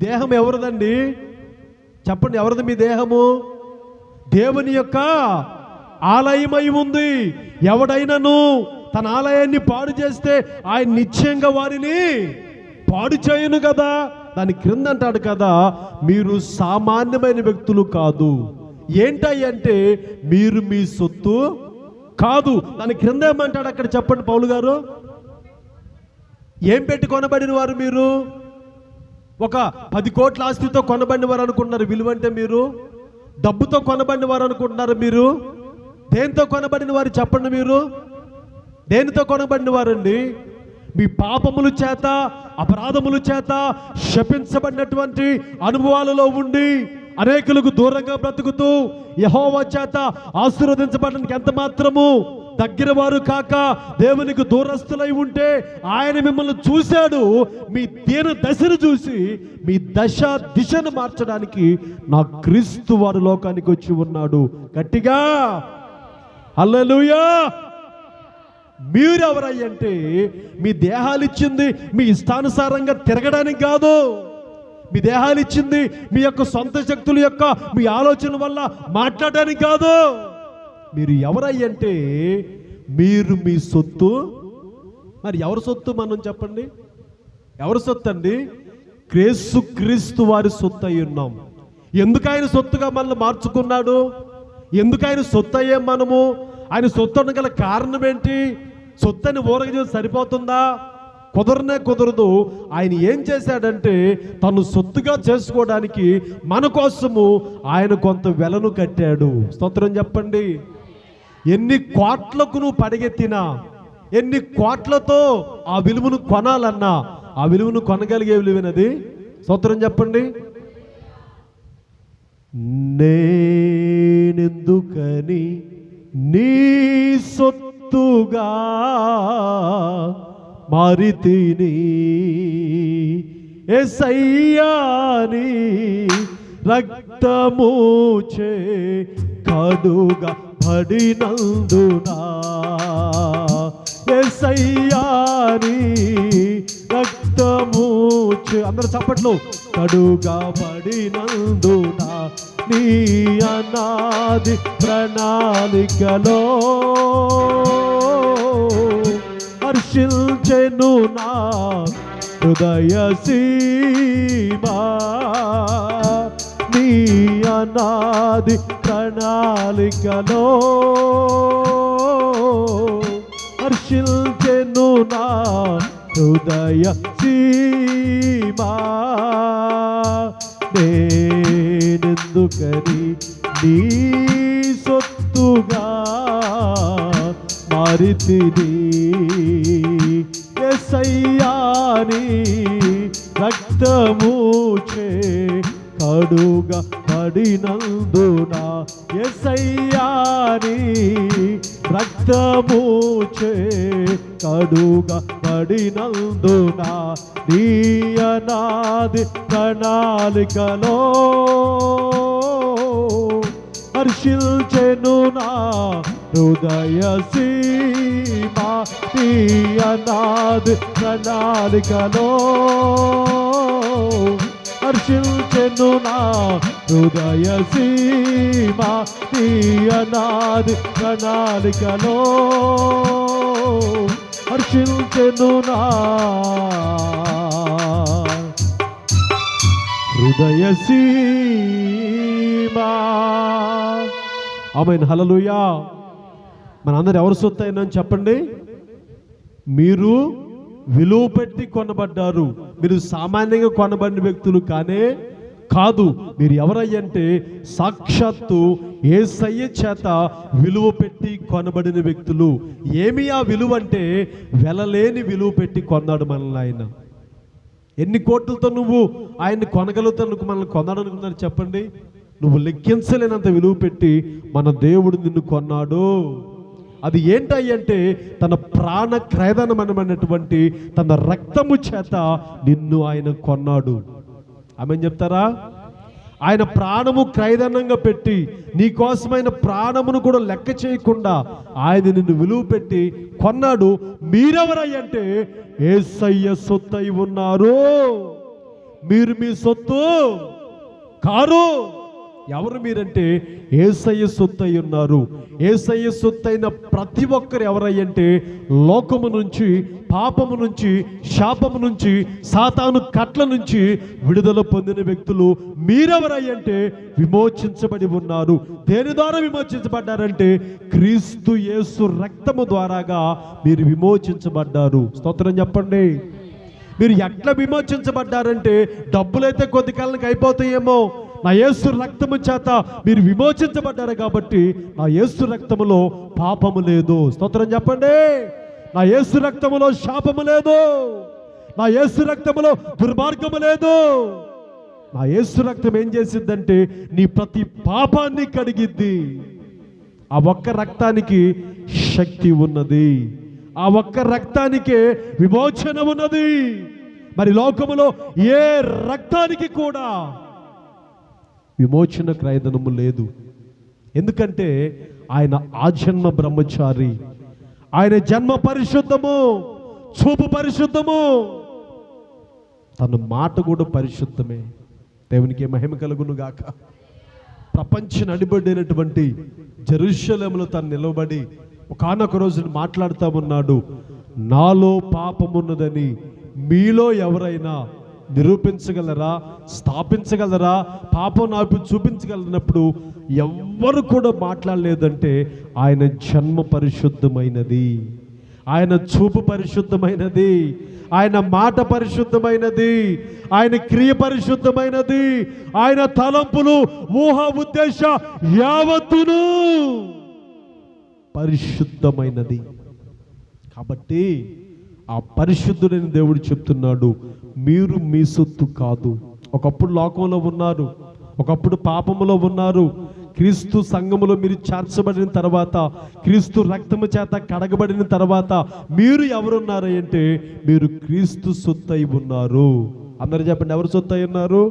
దేహం ఎవరిదండి? చెప్పండి, ఎవరిది మీ దేహము? దేవుని యొక్క ఆలయమై ఉంది. ఎవడైనాను తన ఆలయాన్ని పాడు చేస్తే ఆయన నిశ్చయంగా వారిని పాడు చేయను కదా. దాని క్రింద అంటాడు కదా, మీరు సామాన్యమైన వ్యక్తులు కాదు. ఏంటంటే మీరు మీ సొత్తు కాదు. దాని క్రింద ఏమంటాడు అక్కడ చెప్పండి పౌలు గారు? ఏం పెట్టి కొనబడిన వారు మీరు? ఒక 10 కోట్ల ఆస్తితో కొనబడిన వారు అనుకుంటున్నారు విలువ అంటే? మీరు డబ్బుతో కొనబడిన వారు అనుకుంటున్నారు మీరు? దేనితో కొనబడిన వారు చెప్పండి? మీరు దేనితో కొనబడిన వారండి? మీ పాపముల చేత, అపరాధముల చేత శపించబడినటువంటి అనుభవాలలో ఉండి అనేకులకు దూరంగా బ్రతుకుతూ యెహోవా చేత ఆశీర్వదించబడడానికి ఎంత మాత్రము దగ్గర వారు కాక దేవునికి దూరస్తులై ఉంటే ఆయన మిమ్మల్ని చూశాడు. మీ దీన దశను చూసి మీ దిశను మార్చడానికి నా క్రీస్తు వారు లోకానికి వచ్చి ఉన్నాడు. గట్టిగా హల్లెలూయా. మీరెవరయ్యంటే మీ దేహాలు ఇచ్చింది మీ ఇష్టానుసారంగా తిరగడానికి కాదు. మీ దేహాలు ఇచ్చింది మీ యొక్క సొంత శక్తుల యొక్క మీ ఆలోచన వల్ల మాట్లాడడానికి కాదు. మీరు ఎవరయ్యంటే మీరు మీ సొత్తు. మరి ఎవరి సొత్తు మనం చెప్పండి? ఎవరి సొత్తు అండి? క్రీస్తు వారి సొత్తు అయి ఉన్నాం. ఎందుకు ఆయన సొత్తుగా మనల్ని మార్చుకున్నాడు? ఎందుకు ఆయన సొత్తు అయ్యాం మనము? ఆయన సొత్తు గల కారణం ఏంటి? సొత్తని ఊరగ సరిపోతుందా? కుదరనే కుదరదు. ఆయన ఏం చేశాడంటే తను సొత్తుగా చేసుకోవడానికి మన కోసము ఆయన కొంత వెలను కట్టాడు. స్తోత్రం చెప్పండి. ఎన్ని కోట్లకు నువ్వు పడగెత్తినా, ఎన్ని కోట్లతో ఆ విలువను కొనాలన్నా ఆ విలువను కొనగలిగే విలువైనది. స్తోత్రం చెప్పండి. నేనెందుకని నీ సొత్తుగా మారితిని యేసయ్యా నీ రక్తముచే కడుగా పడినందునా, యేసయ్యా నీ రక్తముచే, అందరూ చప్పట్లు, కడుగా పడినందునా నీ అనాది ప్రణాళికలో హర్షించెను నా హృదయ సీమా. నీ అనాది ప్రణాళికలో హర్షించెను నా హృదయ సీమా. నేనెందుకని నీ సొత్తుగా మారితిని యేసయ్యా నీ రక్తముచే కడుగా పడినందునా, యేసయ్యా నీ రక్తముచే కడుగా పడినందునా నీ అనాది ప్రణాళికలో హర్షించెను నా హృదయ సీమా. నీ అనాది ప్రణాళికలో హర్షించెను నా హృదయ సీమా. నీ అనాది ప్రణాళికలో హర్షించెను నా హృదయ సీమా. ఆమేన్, హల్లెలూయా. మనందరూ ఎవరు సొత్తు అయినా చెప్పండి? మీరు విలువ పెట్టి కొనబడ్డారు. మీరు సామాన్యంగా కొనబడిన వ్యక్తులు కానే కాదు. మీరు ఎవరయ్యంటే సాక్షాత్తు యేసయ్య చేత విలువ పెట్టి కొనబడిన వ్యక్తులు. ఏమి ఆ విలువ అంటే వెలలేని విలువ పెట్టి కొన్నాడు మనల్ని ఆయన. ఎన్ని కోట్లతో నువ్వు ఆయన్ని కొనగలుగుతావు? మనల్ని కొన్నాడనుకున్నారు చెప్పండి? నువ్వు లెక్కించలేనంత విలువ పెట్టి మన దేవుడు నిన్ను కొన్నాడు. అది ఏంటంటే తన ప్రాణ క్రయధనమైనటువంటి తన రక్తము చేత నిన్ను ఆయన కొన్నాడు. ఆమేన్ చెప్తారా? ఆయన ప్రాణము క్రయధనంగా పెట్టి నీ కోసమైన ప్రాణమును కూడా లెక్క చేయకుండా ఆయన నిన్ను విలువ పెట్టి కొన్నాడు. మీరెవరయ్యంటే యేసయ్య సొత్తై ఉన్నారు. మీరు మీ సొత్తు కారు. ఎవరు మీరంటే యేసయ్య సొత్తు అయి ఉన్నారు. యేసయ్య సొత్తు అయిన ప్రతి ఒక్కరు ఎవరయ్యంటే లోకము నుంచి, పాపము నుంచి, శాపము నుంచి, సాతాను కట్ల నుంచి విడుదల పొందిన వ్యక్తులు. మీరెవరయ్యంటే విమోచించబడి ఉన్నారు. దేని ద్వారా విమోచించబడ్డారంటే క్రీస్తు యేసు రక్తము ద్వారాగా మీరు విమోచించబడ్డారు. స్తోత్రం చెప్పండి. మీరు ఎట్లా విమోచించబడ్డారంటే డబ్బులైతే కొద్ది కాలానికి అయిపోతాయేమో, నా యేసు రక్తము చేత మీరు విమోచించబడ్డారు కాబట్టి నా యేసు రక్తములో పాపము లేదు. స్తోత్రం చెప్పండి. నా యేసు రక్తములో శాపము లేదు, నా యేసు రక్తములో దుర్మార్గము లేదు. నా యేసు రక్తం ఏం చేసిద్దంటే నీ ప్రతి పాపాన్ని కడిగిద్ది. ఆ ఒక్క రక్తానికి శక్తి ఉన్నది, ఆ ఒక్క రక్తానికే విమోచన ఉన్నది. మరి లోకములో ఏ రక్తానికి కూడా విమోచన క్రయధనము లేదు. ఎందుకంటే ఆయన ఆజన్మ బ్రహ్మచారి, ఆయన జన్మ పరిశుద్ధము, చూపు పరిశుద్ధము, తన మాట కూడా పరిశుద్ధమే. దేవునికి మహిమ కలుగును గాక. ప్రపంచ నడిబడినటువంటి జెరూషలేములో తను నిలబడి ఒకానొక రోజున మాట్లాడుతూ ఉన్నాడు, నాలో పాపమున్నదని మీలో ఎవరైనా నిరూపించగలరా, స్థాపించగలరా, పాపం నాకు చూపించగలిగినప్పుడు ఎవ్వరు కూడా మాట్లాడలేదంటే ఆయన జన్మ పరిశుద్ధమైనది, ఆయన చూపు పరిశుద్ధమైనది, ఆయన మాట పరిశుద్ధమైనది, ఆయన క్రియ పరిశుద్ధమైనది, ఆయన తలంపులు, ఊహ, ఉద్దేశ యావత్తును పరిశుద్ధమైనది. కాబట్టి ఆ పరిశుద్ధుడైన దేవుడు చెప్తున్నాడు, మీరు మీ సొత్తు కాదు. ఒకప్పుడు లోకంలో ఉన్నారు, ఒకప్పుడు పాపములో ఉన్నారు. క్రీస్తు సంఘములో మీరు చేర్చబడిన తర్వాత, క్రీస్తు రక్తము చేత కడగబడిన తర్వాత మీరు ఎవరున్నారు అంటే మీరు క్రీస్తు సొత్తు అయి ఉన్నారు. అందరూ చెప్పండి, ఎవరు సొత్తు అయి ఉన్నారు?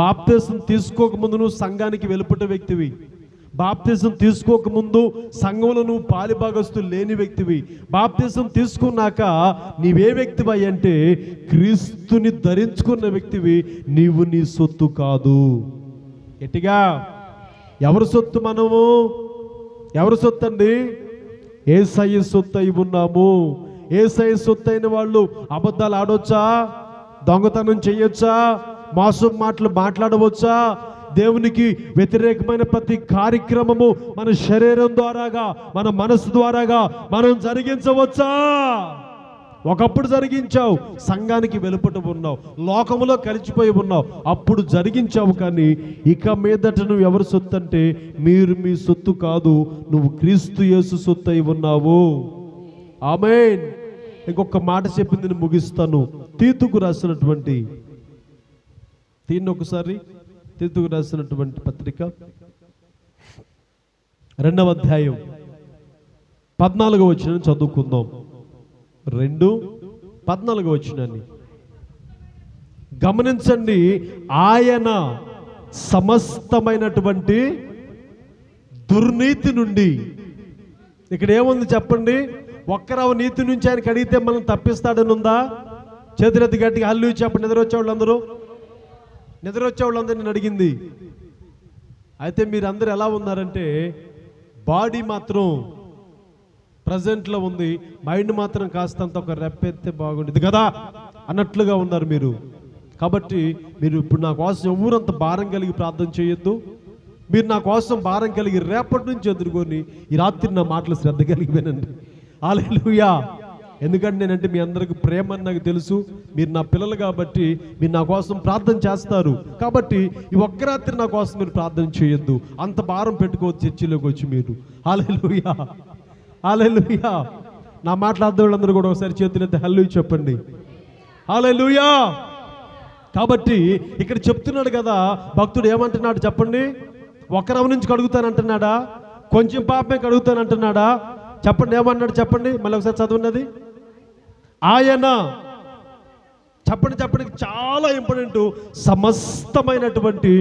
బాప్తిసం తీసుకోకముందు నువ్వు సంఘానికి వెలుపట వ్యక్తివి. బాప్తిసం తీసుకోకముందు సంఘంలో నువ్వు పాలిభాగస్తులు లేని వ్యక్తివి. బాప్తిసం తీసుకున్నాక నీవే వ్యక్తివి అంటే క్రీస్తుని ధరించుకున్న వ్యక్తివి. నీవు నీ సొత్తు కాదు. గట్టిగా, ఎవరు సొత్తు? మనము ఎవరు సొత్తు అండి? యేసయ్య సొత్తు అయి ఉన్నాము. యేసయ్య సొత్తు అయిన వాళ్ళు అబద్ధాలు ఆడొచ్చా? దొంగతనం చేయొచ్చా? మోసం మాటలు మాట్లాడవచ్చా? దేవునికి వ్యతిరేకమైన ప్రతి కార్యక్రమము మన శరీరం ద్వారాగా, మన మనసు ద్వారాగా మనం జరిగించవచ్చా? ఒకప్పుడు జరిగించావు, సంఘానికి వెలుపట ఉన్నావు, లోకములో కలిసిపోయి ఉన్నావు, అప్పుడు జరిగించావు. కానీ ఇక మీదట నువ్వు ఎవరు సొత్తు అంటే మీరు మీ సొత్తు కాదు, నువ్వు క్రీస్తు యేసు సొత్తు అయి ఉన్నావు. ఆమేన్. ఇంకొక మాట చెప్పింది నేను ముగిస్తాను. తీతుకు రాసినటువంటి, ఒకసారి తీతుకు రాసినటువంటి పత్రిక 2వ అధ్యాయం 14వ వచనం చదువుకుందాం. 2:14 వచనాన్ని గమనించండి. ఆయన సమస్తమైనటువంటి దుర్నీతి నుండి, ఇక్కడ ఏముంది చెప్పండి? ఒక్కరవ నీతి నుంచి ఆయనకి అడిగితే మనం తప్పిస్తాడని ఉందా? చేతులెత్తి గట్టిగా హల్లు చెప్పండి. నిద్ర వచ్చేవాళ్ళందరూ నేను అడిగింది. అయితే మీరందరూ ఎలా ఉన్నారంటే బాడీ మాత్రం ప్రజెంట్లో ఉంది, మైండ్ మాత్రం కాస్తంత ఒక రెప్పెత్తే బాగుండేది కదా అన్నట్లుగా ఉన్నారు మీరు. కాబట్టి మీరు ఇప్పుడు నా కోసం ఎవరంత భారం కలిగి ప్రార్థన చేయొద్దు. మీరు నా కోసం భారం కలిగి రేపటి నుంచి ఎదుర్కొని ఈ రాత్రి నా మాటలు శ్రద్ధ కలిగి వినండి. హల్లెలూయా. ఎందుకంటే నేనంటే మీ అందరికి ప్రేమ అని నాకు తెలుసు. మీరు నా పిల్లలు కాబట్టి మీరు నా కోసం ప్రార్థన చేస్తారు. కాబట్టి ఈ ఒక్క రాత్రి నా కోసం మీరు ప్రార్థన చేయొద్దు. అంత భారం పెట్టుకోవచ్చు చర్చిలోకి వచ్చి మీరు. హల్లెలూయా, హల్లెలూయా. నా మాట్లాడే వాళ్ళందరూ కూడా ఒకసారి చేతులెత్తి హల్లెలూయా చెప్పండి. హల్లెలూయా. కాబట్టి ఇక్కడ చెప్తున్నాడు కదా భక్తుడు, ఏమంటున్నాడు చెప్పండి? ఒకరవ నుంచి కడుగుతానంటున్నాడా? కొంచెం పాపమే కడుగుతానంటున్నాడా? చెప్పండి, ఏమన్నాడు చెప్పండి? మళ్ళీ ఒకసారి చదువున్నది. ఆయన చెప్పండి, చాలా ఇంపార్టెంట్. సమస్తమైనటువంటి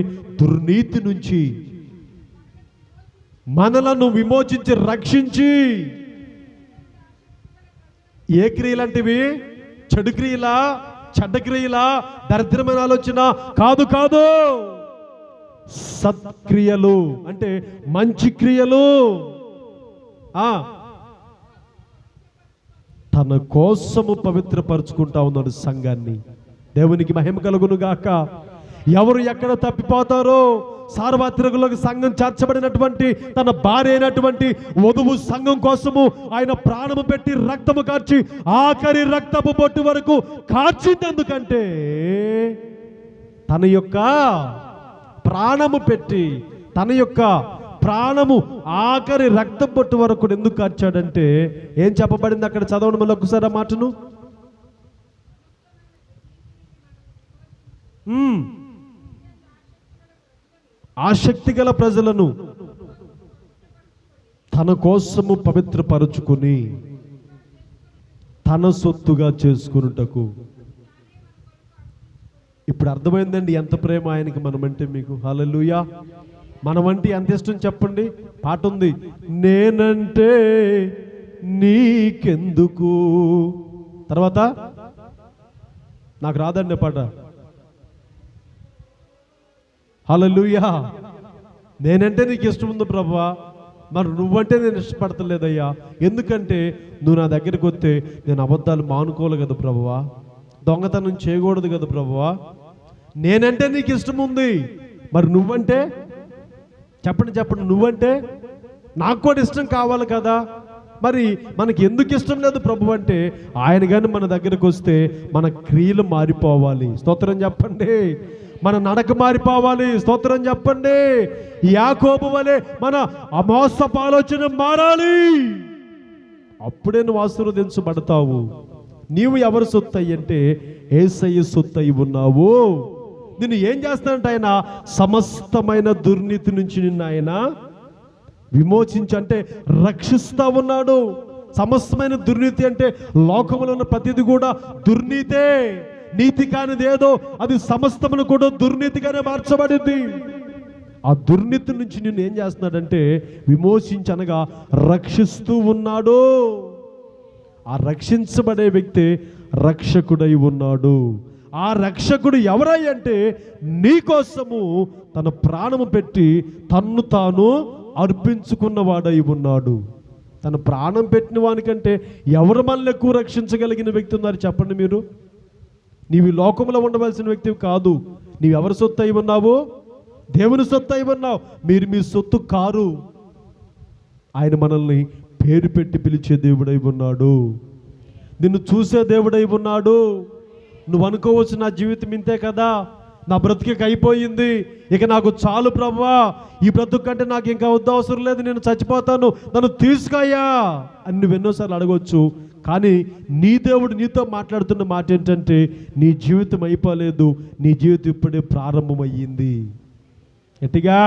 దుర్నీతి నుంచి మనలను విమోచించి రక్షించి, ఏ క్రియలంటివి? చెడు క్రియలా? చెడ్డ క్రియలా, దరిద్రమైన ఆలోచన కాదు కాదు. సత్క్రియలు అంటే మంచి క్రియలు. తన కోసము పవిత్రపరుచుకుంటా ఉన్నాడు సంఘాన్ని. దేవునికి మహిమ కలుగును గాక. ఎవరు ఎక్కడ తప్పిపోతారో, సార్వత్రికులకు సంఘం చేర్చబడినటువంటి తన భార్య అయినటువంటి వధువు సంఘం కోసము ఆయన ప్రాణము పెట్టి రక్తము కార్చి ఆఖరి రక్తపు బొట్టు వరకు కార్చిందెందుకంటే తన యొక్క ప్రాణము పెట్టి, తన యొక్క ప్రాణము ఆఖరి రక్తం బొట్టు వరకు ఎందుకు కార్చాడంటే ఏం చెప్పబడింది అక్కడ? చదవండి మళ్ళీ ఒకసారి ఆ మాటను. ఆసక్తి గల ప్రజలను తన కోసము పవిత్రపరుచుకుని తన సొత్తుగా చేసుకున్నటకు. ఇప్పుడు అర్థమైందండి ఎంత ప్రేమ ఆయనకి మనమంటే మీకు. హల్లెలూయా. మనమంటే ఎంత ఇష్టం చెప్పండి. పాట ఉంది, నేనంటే నీకెందుకు. తర్వాత నాకు రాదండి పాట. హల్లెలూయా. నేనంటే నీకు ఇష్టం ఉంది ప్రభువా, మరి నువ్వంటే నేను ఇష్టపడతలేదయ్యా. ఎందుకంటే నువ్వు నా దగ్గరికి వస్తే నేను అబద్ధాలు మానుకోవాలి కదా ప్రభువా, దొంగతనం చేయకూడదు కదా ప్రభువా. నేనంటే నీకు ఇష్టం ఉంది, మరి నువ్వంటే చెప్పండి, నువ్వంటే నాకు కూడా ఇష్టం కావాలి కదా. మరి మనకి ఎందుకు ఇష్టం లేదు ప్రభు అంటే, ఆయన కానీ మన దగ్గరకు వస్తే మన క్రియలు మారిపోవాలి. స్తోత్రం చెప్పండి. మన నడక మారిపోవాలి. స్తోత్రం చెప్పండి. యాకోబు వలె మన అమోసపు ఆలోచన మారాలి. అప్పుడే నువ్వు ఆశీర్వదించబడతావు. నీవు ఎవరు సొత్తు అంటే యేసయ్య సొత్తు అయి ఉన్నావు. నిన్ను ఏం చేస్తానంటే ఆయన సమస్తమైన దుర్నీతి నుంచి నిన్ను ఆయన విమోచించి అంటే రక్షిస్తా ఉన్నాడు. సమస్తమైన దుర్నీతి అంటే లోకములో ఉన్న ప్రతిది కూడా దుర్నీతే. నీతి కానిది ఏదో అది సమస్తమును కూడా దుర్నీతిగానే మార్చబడింది. ఆ దుర్నీతి నుంచి నిన్ను ఏం చేస్తున్నాడంటే విమోచించి అనగా రక్షిస్తూ ఉన్నాడు. ఆ రక్షించబడే వ్యక్తి రక్షకుడై ఉన్నాడు. ఆ రక్షకుడు ఎవరై అంటే నీ కోసము తన ప్రాణము పెట్టి తన్ను తాను అర్పించుకున్నవాడై ఉన్నాడు. తన ప్రాణం పెట్టిన వానికంటే ఎవరు మనల్ని ఎక్కువ రక్షించగలిగిన వ్యక్తి ఉన్నారు చెప్పండి మీరు? నీవు ఈ లోకంలో ఉండవలసిన వ్యక్తివి కాదు. నీవెవరి సొత్తు అయి ఉన్నావు? దేవుని సొత్తు అయి ఉన్నావు. మీరు మీ సొత్తు కారు. ఆయన మనల్ని పేరు పెట్టి పిలిచే దేవుడై ఉన్నాడు. నిన్ను చూసే దేవుడై ఉన్నాడు. నువ్వు అనుకోవచ్చు నా జీవితం ఇంతే కదా, నా బ్రతుకి అయిపోయింది, ఇక నాకు చాలు ప్రభువా, ఈ బ్రతుకు కంటే నాకు ఇంకా అవసరం లేదు, నేను చచ్చిపోతాను, నన్ను తీసుకయ్యా అని నువ్వు ఎన్నోసార్లు అడగవచ్చు. కానీ నీ దేవుడు నీతో మాట్లాడుతున్న మాట ఏంటంటే నీ జీవితం అయిపోలేదు, నీ జీవితం ఇప్పుడే ప్రారంభమయ్యింది. గట్టిగా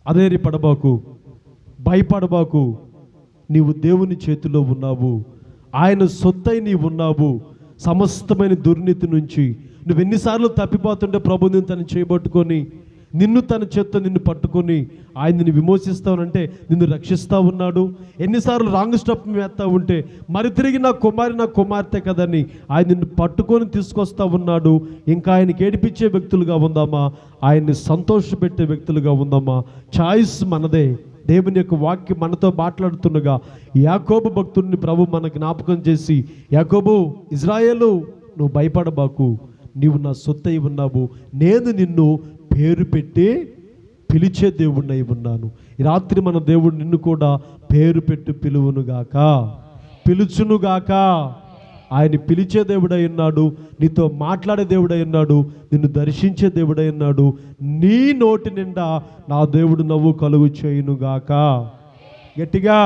అదేరి పడబాకు, భయపడబాకు. నీవు దేవుని చేతిలో ఉన్నావు. ఆయన సొత్తై నీవు ఉన్నావు. సమస్తమైన దుర్నీతి నుంచి నువ్వు ఎన్నిసార్లు తప్పిపోతుంటే ప్రభు నిన్ను తను చేయబట్టుకొని నిన్ను తన చేత్తో నిన్ను పట్టుకొని ఆయన నిన్ను విమోచిస్తావునంటే నిన్ను రక్షిస్తూ ఉన్నాడు. ఎన్నిసార్లు రాంగ్ స్టెప్ వేస్తా ఉంటే మరి తిరిగి నా కుమార్తె కదని ఆయన నిన్ను పట్టుకొని తీసుకొస్తా ఉన్నాడు. ఇంకా ఆయనకి ఏడిపించే వ్యక్తులుగా ఉందామా, ఆయన్ని సంతోషపెట్టే వ్యక్తులుగా ఉందామా? చాయిస్ మనదే. దేవుని యొక్క వాక్యం మనతో మాట్లాడుతుండగా యాకోబు భక్తుడిని ప్రభు మన జ్ఞాపకం చేసి, యాకోబు, ఇజ్రాయేలు, నువ్వు భయపడబాకు, నీవు నా సొత్తై ఉన్నావు, నేను నిన్ను పేరు పెట్టి పిలిచే దేవుడినై ఉన్నాను. ఈ రాత్రి మన దేవుడు నిన్ను కూడా పేరు పెట్టి పిలుచునుగాక. ఆయన పిలిచే దేవుడై ఉన్నాడు, నీతో మాట్లాడే దేవుడై ఉన్నాడు, నిన్ను దర్శించే దేవుడై ఉన్నాడు. నీ నోటి నిండా నా దేవుడు నవ్వు కలుగు చేయునుగాక. గట్టిగా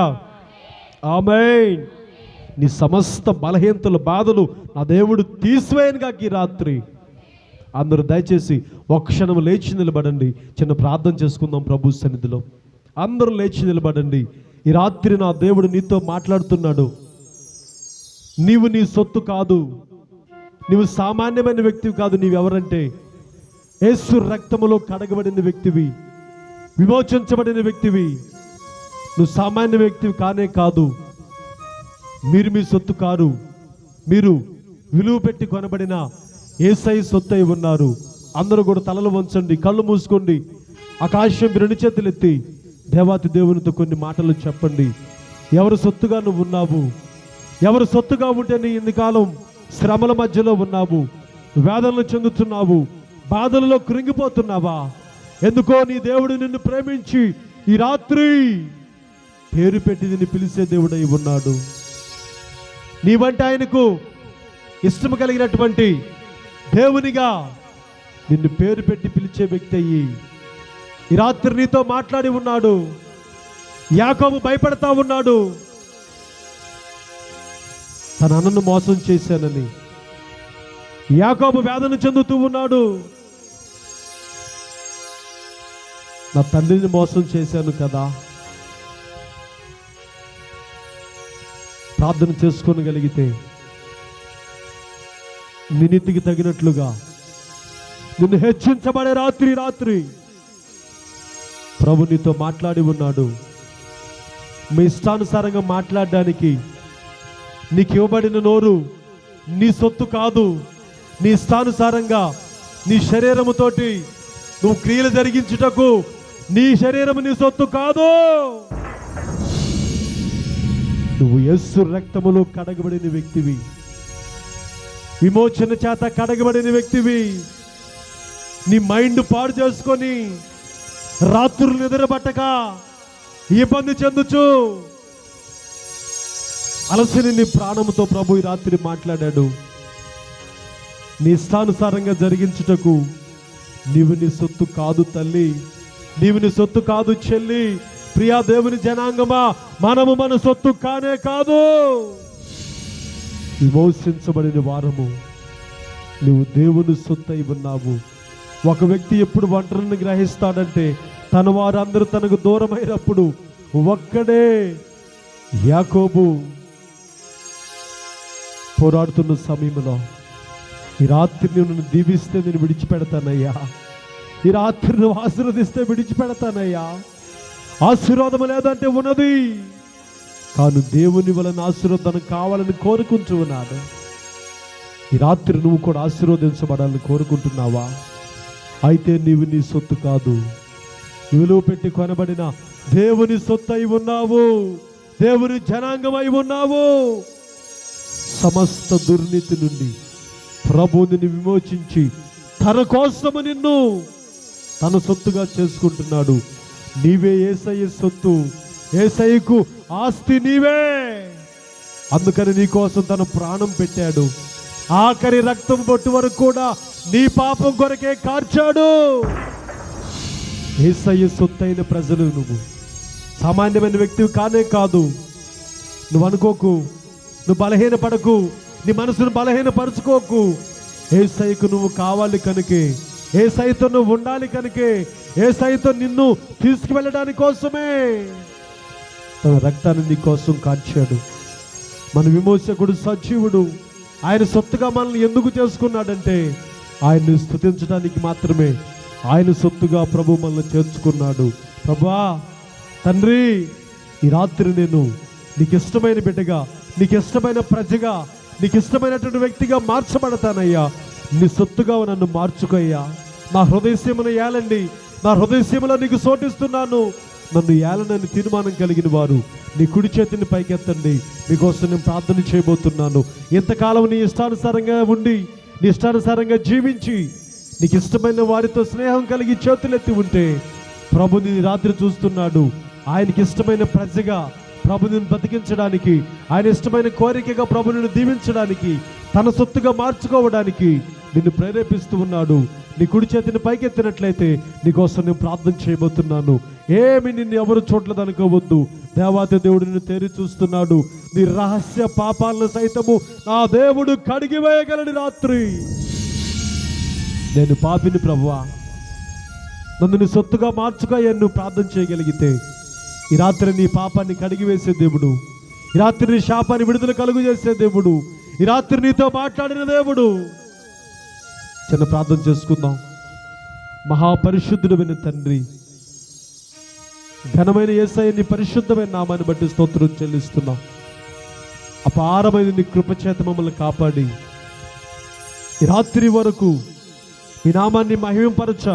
ఆమేన్. నీ సమస్త బలహీనతలు, బాధలు నా దేవుడు తీసివేయనుగాక. ఈ రాత్రి అందరూ దయచేసి ఒక క్షణం లేచి నిలబడండి. చిన్న ప్రార్థన చేసుకుందాం ప్రభు సన్నిధిలో. అందరూ లేచి నిలబడండి. ఈ రాత్రి నా దేవుడు నీతో మాట్లాడుతున్నాడు. నీవు నీ సొత్తు కాదు, నీవు సామాన్యమైన వ్యక్తివి కాదు. నీవెవరంటే యేసు రక్తములో కడగబడిన వ్యక్తివి, విమోచించబడిన వ్యక్తివి. నువ్వు సామాన్య వ్యక్తివి కానే కాదు. మీరు మీ సొత్తు కారు. మీరు విలువ పెట్టి కొనబడిన యేసయ్య సొత్తై ఉన్నారు. అందరూ కూడా తలలు వంచండి, కళ్ళు మూసుకోండి, ఆకాశం రెండు చేతులు ఎత్తి దేవాతి దేవునితో కొన్ని మాటలు చెప్పండి. ఎవరు సొత్తుగా నువ్వు ఉన్నావు? ఎవరు సొత్తుగా ఉంటే నీ ఇన్ని కాలం శ్రమల మధ్యలో ఉన్నావు, వేదనలు చెందుతున్నావు, బాధలలో కృంగిపోతున్నావా? ఎందుకో నీ దేవుడు నిన్ను ప్రేమించి ఈ రాత్రి పేరు పెట్టి నిన్ను పిలిచే దేవుడై ఉన్నాడు. నీవంటే ఆయనకు ఇష్టం కలిగినటువంటి దేవునిగా నిన్ను పేరు పెట్టి పిలిచే వ్యక్తి అయ్యి ఈ రాత్రి నీతో మాట్లాడి ఉన్నాడు. యాకోబు భయపడతా ఉన్నాడు, తన అన్నను మోసం చేశానని. యాకోబు వేదన చెందుతూ ఉన్నాడు, నా తండ్రిని మోసం చేశాను కదా. ప్రార్థన చేసుకోగలిగితే నీ నీతికి తగినట్లుగా నిన్ను హెచ్చించబడే రాత్రి ప్రభు నీతో మాట్లాడి ఉన్నాడు. మీ ఇష్టానుసారంగా మాట్లాడడానికి నీకు ఇవ్వబడిన నోరు నీ సొత్తు కాదు. నీ ఇష్టానుసారంగా నీ శరీరముతోటి నువ్వు క్రియలు జరిగించుటకు నీ శరీరము నీ సొత్తు కాదు. నువ్వు యేసు రక్తములో కడగబడిన వ్యక్తివి, విమోచన చేత కడగబడిన వ్యక్తివి. నీ మైండ్ పాడు చేసుకొని రాత్రులు నిద్రపట్టక ఇబ్బంది చెందుచు అలసిన నీ ప్రాణముతో ప్రభు ఈ రాత్రి మాట్లాడాడు. నీ ఇష్టానుసారంగా జరిగించుటకు నీవు నీ సొత్తు కాదు తల్లి, నీవు నీ సొత్తు కాదు చెల్లి. ప్రియా దేవుని జనాంగమా, మనము మన సొత్తు కానే కాదు. విమోచించబడిన వారము, నువ్వు దేవుని సొత్తు అయి ఉన్నావు. ఒక వ్యక్తి ఎప్పుడు ఒంటరిని గ్రహిస్తాడంటే తన వారందరూ తనకు దూరమైనప్పుడు. ఒక్కడే యాకోబు పోరాడుతున్న సమయంలో ఈ రాత్రి నువ్వు దీవిస్తే నేను విడిచిపెడతానయ్యా, ఈ రాత్రి నువ్వు ఆశీర్వదిస్తే విడిచిపెడతానయ్యా. ఆశీర్వాదం లేదంటే ఉన్నది, కాను దేవుని వలన ఆశీర్వాదం కావాలని కోరుకుంటూ ఉన్నాడు. ఈ రాత్రి నువ్వు కూడా ఆశీర్వదించబడాలని కోరుకుంటున్నావా? అయితే నీవు నీ సొత్తు కాదు, విలువ పెట్టి కొనబడిన దేవుని సొత్తు అయి ఉన్నావు, దేవుని జనాంగమై ఉన్నావు. సమస్త దుర్నీతి నుండి ప్రభువుని విమోచించి తన కోసము నిన్ను తన సొత్తుగా చేసుకుంటున్నాడు. నీవే యేసయ్య సొత్తు, యేసయ్యకు ఆస్తి నీవే. అందుకని నీ కోసం తన ప్రాణం పెట్టాడు. ఆఖరి రక్తం బొట్టు వరకు కూడా నీ పాపం కొరకే కార్చాడు. యేసయ్య సొత్తైన ప్రజలు నువ్వు సామాన్యమైన వ్యక్తివి కానే కాదు. నువ్వు అనుకోకు, నువ్వు బలహీనపడకు, నీ మనసును బలహీనపరుచుకోకు. యేసయ్యకు నువ్వు కావాలి కనుకే, యేసయ్యతో నువ్వు ఉండాలి కనుకే, యేసయ్యతో నిన్ను తీసుకువెళ్ళడానికి కోసమే తన రక్తాన్ని నీ కోసం కార్చాడు. మన విమోచకుడు సజీవుడు. ఆయన సొత్తుగా మనల్ని ఎందుకు చేసుకున్నాడంటే ఆయన్ని స్తుతించడానికి మాత్రమే. ఆయన సొత్తుగా ప్రభు మనల్ని చేర్చుకున్నాడు. ప్రభువా, తండ్రి, ఈ రాత్రి నేను నీకు ఇష్టమైన బిడ్డగా, నీకు ఇష్టమైన ప్రజగా, నీకు ఇష్టమైనటువంటి వ్యక్తిగా మార్చబడతానయ్యా. నీ సొత్తుగా నన్ను మార్చుకోయ్యా. నా హృదయసీమను ఏలండి, నా హృదయసీమలో నీకు సోటిస్తున్నాను. నన్ను ఏలనని తీర్మానం కలిగిన వారు నీ కుడి చేతిని పైకెత్తండి. మీకోసం నేను ప్రార్థన చేయబోతున్నాను. ఇంతకాలం నీ ఇష్టానుసారంగా ఉండి, నీ ఇష్టానుసారంగా జీవించి, నీకు ఇష్టమైన వారితో స్నేహం కలిగి చేతులెత్తి ఉంటే ప్రభు నీ రాత్రి చూస్తున్నాడు. ఆయనకి ఇష్టమైన ప్రజగా ప్రభుని బతికించడానికి, ఆయన ఇష్టమైన కోరికగా ప్రభుని దీవించడానికి, తన సొత్తుగా మార్చుకోవడానికి నిన్ను ప్రేరేపిస్తూ ఉన్నాడు. నీ కుడి చేతిని పైకెత్తినట్లయితే నీకోసం నేను ప్రార్థన చేయబోతున్నాను. ఏమి నిన్ను ఎవరు చోట్ల అనుకోవద్దు. దేవాతి దేవుడు నిన్ను తేరి చూస్తున్నాడు. నీ రహస్య పాపాలను సైతము నా దేవుడు కడిగివేయగలని రాత్రి. నేను పాపిని ప్రభువా, నన్ను నీ సొత్తుగా మార్చుకోయా నువ్వు ప్రార్థన చేయగలిగితే ఈ రాత్రి నీ పాపాన్ని కడిగివేసే దేవుడు, ఈ రాత్రి నీ శాపాన్ని విడుదల కలుగు చేసే దేవుడు, ఈ రాత్రి నీతో మాట్లాడిన దేవుడు. చిన్న ప్రార్థన చేసుకుందాం. మహాపరిశుద్ధుడైన తండ్రి, ఘనమైన యేసయ్య నీ పరిశుద్ధమైన నామాన్ని బట్టి స్తోత్రం చెల్లిస్తున్నాం. అపారమైన నీ కృపచేత మమ్మల్ని కాపాడి ఈ రాత్రి వరకు మీ నామాన్ని మహింపరచ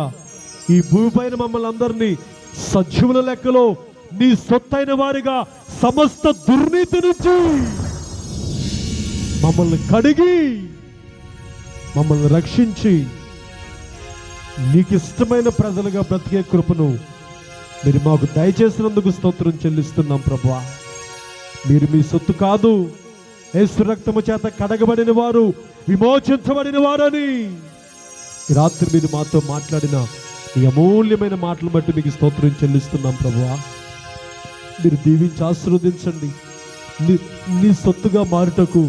ఈ భూమిపైన మమ్మల్ని అందరినీ సజీవుల లెక్కలో నీ సొత్తైన వారిగా సమస్త దుర్నీతి నుంచి మమ్మల్ని కడిగి మమ్మల్ని రక్షించి నీకు ఇష్టమైన ప్రజలుగా బ్రతికే కృపను మీరు మాకు దయచేసినందుకు స్తోత్రం చెల్లిస్తున్నాం ప్రభువా. మీరు మీ సొత్తు కాదు, యేసు రక్తము చేత కడగబడిన వారు, విమోచించబడిన వారని ఈ రాత్రి మీరు మాతో మాట్లాడిన ఈ అమూల్యమైన మాటలు బట్టి మీకు స్తోత్రం చెల్లిస్తున్నాం ప్రభువా. మీరు దీవించి ఆశీర్వదించండి. నీ సొత్తుగా మారుటకు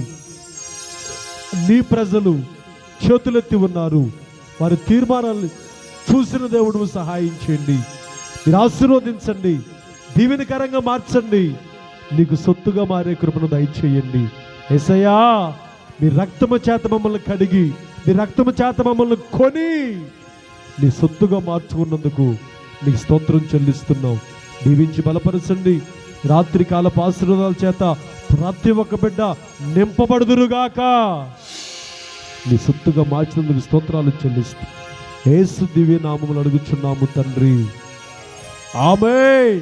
నీ ప్రజలు చేతులెత్తి ఉన్నారు. వారి తీర్మానాలు చూసిన దేవుడు సహాయం చేయండి. మీరు ఆశీర్వదించండి, దీవెనకరంగా మార్చండి, నీకు సొత్తుగా మారే కృపను దయచేయండి. యేసయ్యా, మీ రక్తము చేత మమ్మల్ని కడిగి, మీ రక్తము చేత మమ్మల్ని కొని నీ సొత్తుగా మార్చుకున్నందుకు నీకు స్తోత్రం చెల్లిస్తున్నాం. దీవించి బలపరచండి. రాత్రి కాలపు ఆశీర్వాదాల చేత ప్రతి ఒక్క బిడ్డ నింపబడుదురుగాక. నీ సొత్తుగా మార్చినందుకు స్తోత్రాలు చెల్లిస్తూ యేసు దివ్య నామములు అడుగుచున్నాము తండ్రి. ఆమేన్.